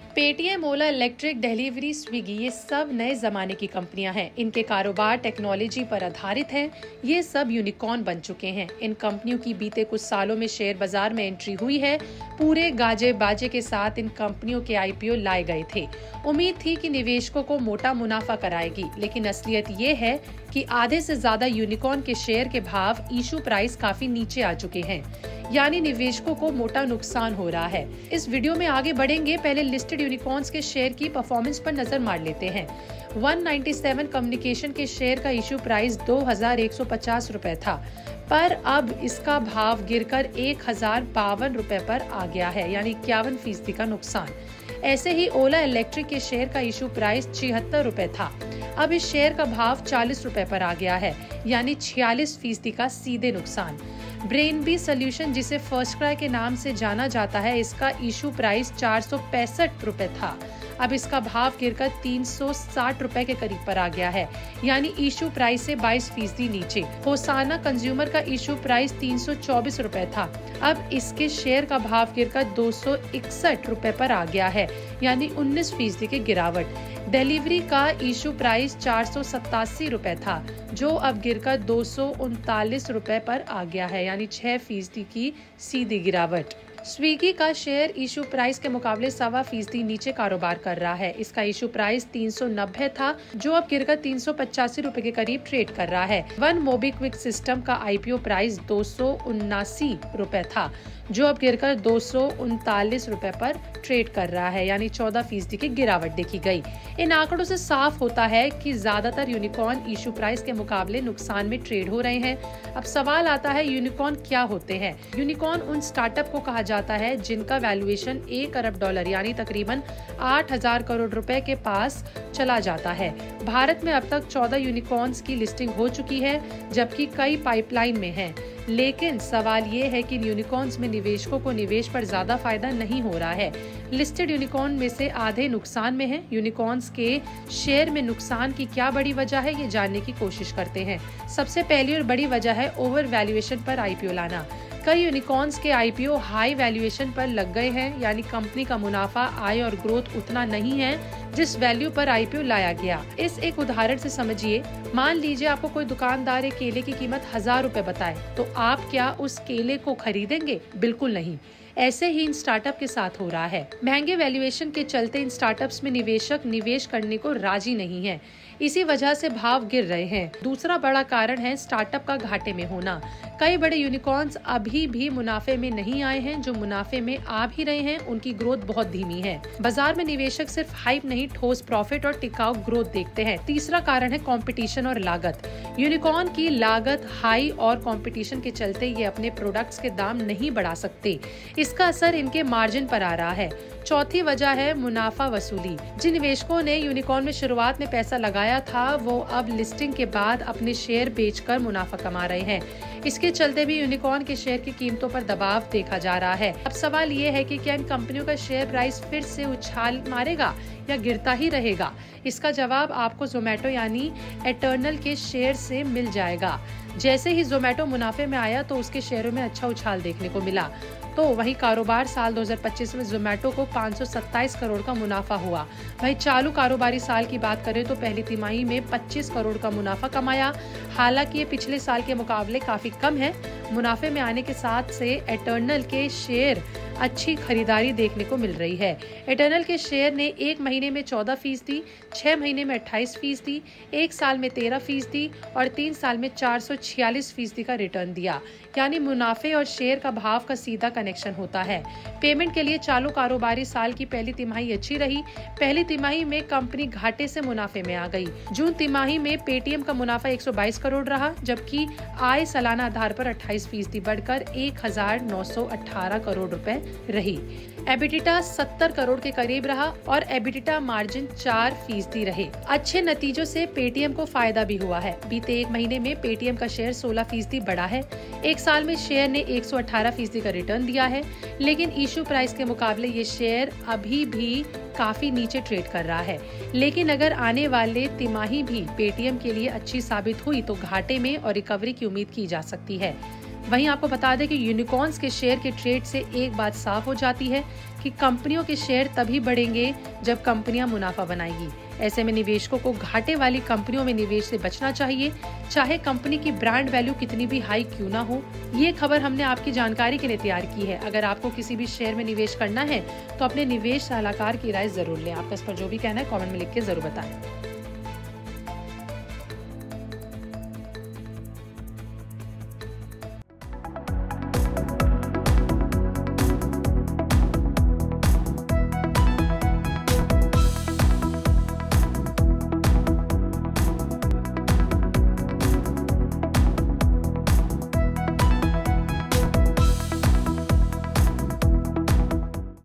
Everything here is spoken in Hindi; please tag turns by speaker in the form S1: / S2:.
S1: पेटीएम, ओला इलेक्ट्रिक, डिलीवरी, स्विगी ये सब नए जमाने की कंपनियां हैं। इनके कारोबार टेक्नोलॉजी पर आधारित है। ये सब यूनिकॉर्न बन चुके हैं। इन कंपनियों की बीते कुछ सालों में शेयर बाजार में एंट्री हुई है। पूरे गाजे बाजे के साथ इन कंपनियों के आईपीओ लाए गए थे। उम्मीद थी कि निवेशकों को मोटा मुनाफा कराएगी, लेकिन असलियत ये है कि आधे से ज्यादा यूनिकॉर्न के शेयर के भाव इशू प्राइस काफी नीचे आ चुके हैं, यानी निवेशकों को मोटा नुकसान हो रहा है। इस वीडियो में आगे बढ़ेंगे, पहले लिस्टेड यूनिकॉर्न्स के शेयर की परफॉर्मेंस पर नजर मार लेते हैं। 197 कम्युनिकेशन के शेयर का इशू प्राइस 2150 रुपए था, पर अब इसका भाव गिरकर 1052 रुपए पर आ गया है, यानी 51% का नुकसान। ऐसे ही ओला इलेक्ट्रिक के शेयर का इशू प्राइस 76 रुपए था, अब इस शेयर का भाव 40 रुपए पर आ गया है, यानी 46% का सीधे नुकसान। ब्रेनबी सॉल्यूशन, जिसे फर्स्ट क्राई के नाम से जाना जाता है, इसका इशू प्राइस 465 रुपए था, अब इसका भाव गिरकर 360 रुपए के करीब पर आ गया है, यानी इशू प्राइस से 22% नीचे। होसाना कंज्यूमर का इशू प्राइस 324 रुपए था, अब इसके शेयर का भाव गिरकर 261 रुपए पर आ गया है, यानी 19% की गिरावट। डिलीवरी का इशू प्राइस 487 रुपए था, जो अब गिरकर 239 रुपए पर आ गया है, यानी 6% की सीधी गिरावट। स्विगी का शेयर इशू प्राइस के मुकाबले 1.25% नीचे कारोबार कर रहा है। इसका इशू प्राइस 390 था, जो अब गिरकर 385 रुपए के करीब ट्रेड कर रहा है। वन मोबीक्विक सिस्टम का आईपीओ प्राइस 279 रुपए था, जो अब गिरकर 239 रुपए पर ट्रेड कर रहा है, यानी 14% की गिरावट देखी गई। इन आंकड़ों से साफ होता है कि ज्यादातर यूनिकॉर्न इशू प्राइस के मुकाबले नुकसान में ट्रेड हो रहे हैं। अब सवाल आता है, यूनिकॉर्न क्या होते हैं? यूनिकॉर्न उन स्टार्टअप को कहा जाता है जिनका वैल्यूएशन $1 अरब यानी तकरीबन 8000 करोड़ रुपए के पास चला जाता है। भारत में अब तक 14 यूनिकॉर्न्स की लिस्टिंग हो चुकी है, जबकि कई पाइपलाइन में हैं। लेकिन सवाल ये है कि यूनिकॉर्न्स में निवेशकों को निवेश पर ज्यादा फायदा नहीं हो रहा है। लिस्टेड यूनिकॉर्न में से आधे नुकसान में हैं। यूनिकॉर्न्स के शेयर में नुकसान की क्या बड़ी वजह है, ये जानने की कोशिश करते हैं। सबसे पहली और बड़ी वजह है ओवर वैल्यूएशन पर आईपीओ लाना। कई यूनिकॉर्न्स के आईपीओ हाई वैल्यूएशन पर लग गए हैं, यानी कंपनी का मुनाफा, आय और ग्रोथ उतना नहीं है जिस वैल्यू पर आईपीओ लाया गया। इस एक उदाहरण से समझिए। मान लीजिए आपको कोई दुकानदार एक केले की कीमत 1000 रुपए बताए, तो आप क्या उस केले को खरीदेंगे? बिल्कुल नहीं। ऐसे ही इन स्टार्टअप के साथ हो रहा है। महंगे वैल्यूएशन के चलते इन स्टार्टअप्स में निवेशक निवेश करने को राजी नहीं है, इसी वजह से भाव गिर रहे हैं। दूसरा बड़ा कारण है स्टार्टअप का घाटे में होना। कई बड़े यूनिकॉर्न्स अभी भी मुनाफे में नहीं आए हैं। जो मुनाफे में आ भी रहे हैं, उनकी ग्रोथ बहुत धीमी है। बाजार में निवेशक सिर्फ हाइप नहीं, ठोस प्रॉफिट और टिकाऊ ग्रोथ देखते हैं। तीसरा कारण है कंपटीशन और लागत। यूनिकॉर्न की लागत हाई और कंपटीशन के चलते ये अपने प्रोडक्ट्स के दाम नहीं बढ़ा सकते। इसका असर इनके मार्जिन पर आ रहा है। चौथी वजह है मुनाफा वसूली। जिन निवेशकों ने यूनिकॉर्न में शुरुआत में पैसा लगाया था, वो अब लिस्टिंग के बाद अपने शेयर बेचकर मुनाफा कमा रहे हैं। इसके चलते भी यूनिकॉर्न के शेयर की कीमतों पर दबाव देखा जा रहा है। अब सवाल ये है कि क्या इन कंपनियों का शेयर प्राइस फिर से उछाल मारेगा या गिरता ही रहेगा? इसका जवाब आपको जोमेटो यानी एटर्नल के शेयर से मिल जाएगा। जैसे ही जोमेटो मुनाफे में आया तो उसके शेयरों में अच्छा उछाल देखने को मिला। तो वही कारोबार साल 2025 में जोमेटो को 527 करोड़ का मुनाफा हुआ। वही चालू कारोबारी साल की बात करें तो पहली तिमाही में 25 करोड़ का मुनाफा कमाया। हालांकि ये पिछले साल के मुकाबले काफी कम है। मुनाफे में आने के साथ से एटर्नल के शेयर अच्छी खरीदारी देखने को मिल रही है। एटर्नल के शेयर ने 1 महीने में 14%, 6 महीने में 28%, 1 साल में 13% और 3 साल में 446% का रिटर्न दिया, यानी मुनाफे और शेयर का भाव का सीधा कनेक्शन होता है। पेमेंट के लिए चालू कारोबारी साल की पहली तिमाही अच्छी रही। पहली तिमाही में कंपनी घाटे से मुनाफे में आ गई। जून तिमाही में पेटीएम का मुनाफा 122 करोड़ रहा, जबकि आय सालाना आधार पर 28% बढ़कर 1918 करोड़ रुपए रही। एबिडिटा 70 करोड़ के करीब रहा और एबिडिटा मार्जिन 4% रहे। अच्छे नतीजों से पेटीएम को फायदा भी हुआ है। बीते 1 महीने में पेटीएम का शेयर 16% बढ़ा है। 1 साल में शेयर ने 118% का रिटर्न दिया है, लेकिन इशू प्राइस के मुकाबले ये शेयर अभी भी काफी नीचे ट्रेड कर रहा है। लेकिन अगर आने वाले तिमाही भी पेटीएम के लिए अच्छी साबित हुई तो घाटे में और रिकवरी की उम्मीद की जा सकती है। वहीं आपको बता दें कि यूनिकॉर्न्स के शेयर के ट्रेड से एक बात साफ हो जाती है कि कंपनियों के शेयर तभी बढ़ेंगे जब कंपनियां मुनाफा बनाएगी। ऐसे में निवेशकों को घाटे वाली कंपनियों में निवेश से बचना चाहिए, चाहे कंपनी की ब्रांड वैल्यू कितनी भी हाई क्यों ना हो। ये खबर हमने आपकी जानकारी के लिए तैयार की है। अगर आपको किसी भी शेयर में निवेश करना है तो अपने निवेश सलाहकार की राय जरूर लें। आपका इस पर जो भी कहना है कमेंट में लिख के जरूर बताएं।